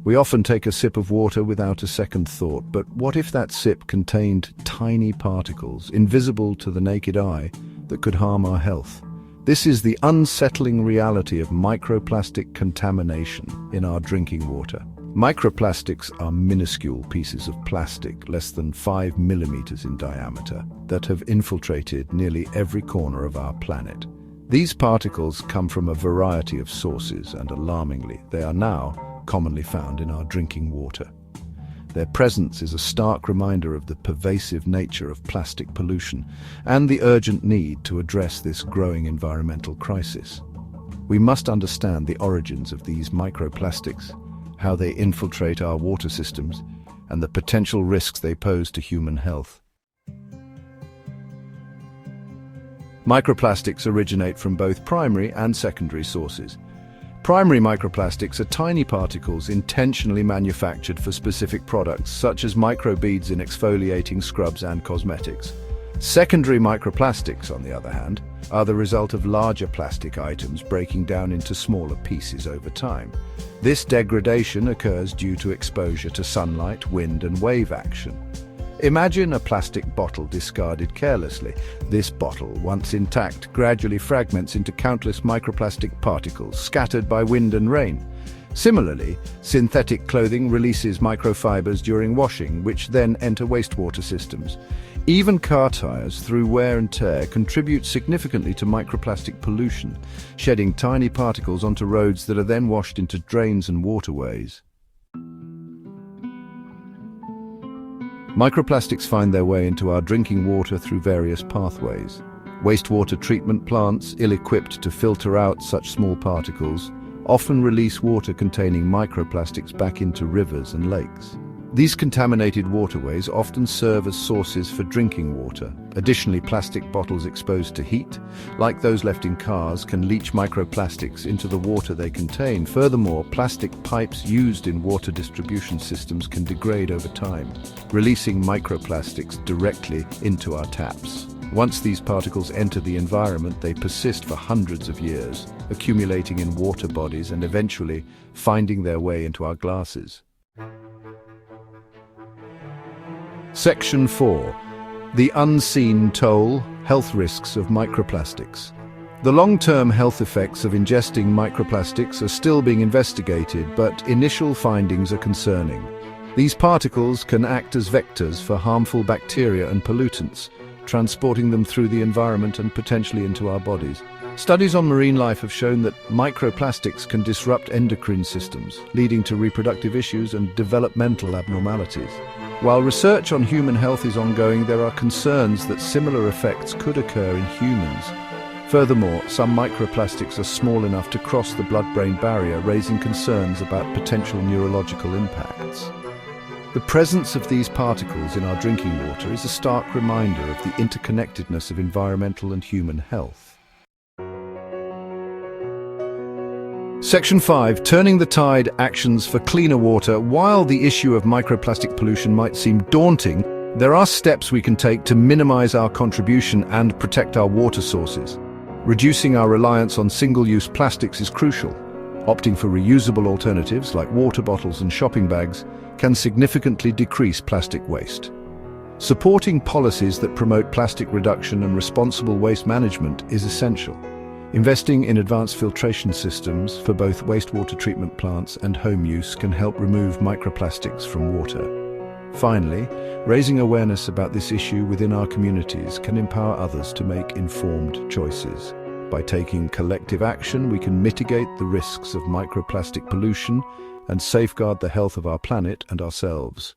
We often take a sip of water without a second thought, but what if that sip contained tiny particles, invisible to the naked eye, that could harm our health? This is the unsettling reality of microplastic contamination in our drinking water. Microplastics are minuscule pieces of plastic, less than 5 millimeters in diameter, that have infiltrated nearly every corner of our planet. These particles come from a variety of sources, and alarmingly, they are now commonly found in our drinking water. Their presence is a stark reminder of the pervasive nature of plastic pollution and the urgent need to address this growing environmental crisis. We must understand the origins of these microplastics, how they infiltrate our water systems, and the potential risks they pose to human health. Microplastics originate from both primary and secondary sources. Primary microplastics are tiny particles intentionally manufactured for specific products, such as microbeads in exfoliating scrubs and cosmetics. Secondary microplastics, on the other hand, are the result of larger plastic items breaking down into smaller pieces over time. This degradation occurs due to exposure to sunlight, wind, and wave action. Imagine a plastic bottle discarded carelessly. This bottle, once intact, gradually fragments into countless microplastic particles scattered by wind and rain. Similarly, synthetic clothing releases microfibers during washing, which then enter wastewater systems. Even car tires, through wear and tear, contribute significantly to microplastic pollution, shedding tiny particles onto roads that are then washed into drains and waterways. Microplastics find their way into our drinking water through various pathways. Wastewater treatment plants, ill-equipped to filter out such small particles, often release water containing microplastics back into rivers and lakes. These contaminated waterways often serve as sources for drinking water. Additionally, plastic bottles exposed to heat, like those left in cars, can leach microplastics into the water they contain. Furthermore, plastic pipes used in water distribution systems can degrade over time, releasing microplastics directly into our taps. Once these particles enter the environment, they persist for hundreds of years, accumulating in water bodies and eventually finding their way into our glasses. Section 4. The unseen toll, health risks of microplastics. The long-term health effects of ingesting microplastics are still being investigated, but initial findings are concerning. These particles can act as vectors for harmful bacteria and pollutants, transporting them through the environment and potentially into our bodies. Studies on marine life have shown that microplastics can disrupt endocrine systems, leading to reproductive issues and developmental abnormalities. While research on human health is ongoing, there are concerns that similar effects could occur in humans. Furthermore, some microplastics are small enough to cross the blood-brain barrier, raising concerns about potential neurological impacts. The presence of these particles in our drinking water is a stark reminder of the interconnectedness of environmental and human health. Section 5. Turning the tide, actions for cleaner water. While the issue of microplastic pollution might seem daunting, there are steps we can take to minimize our contribution and protect our water sources. Reducing our reliance on single-use plastics is crucial. Opting for reusable alternatives like water bottles and shopping bags can significantly decrease plastic waste. Supporting policies that promote plastic reduction and responsible waste management is essential. Investing in advanced filtration systems for both wastewater treatment plants and home use can help remove microplastics from water. Finally, raising awareness about this issue within our communities can empower others to make informed choices. By taking collective action, we can mitigate the risks of microplastic pollution and safeguard the health of our planet and ourselves.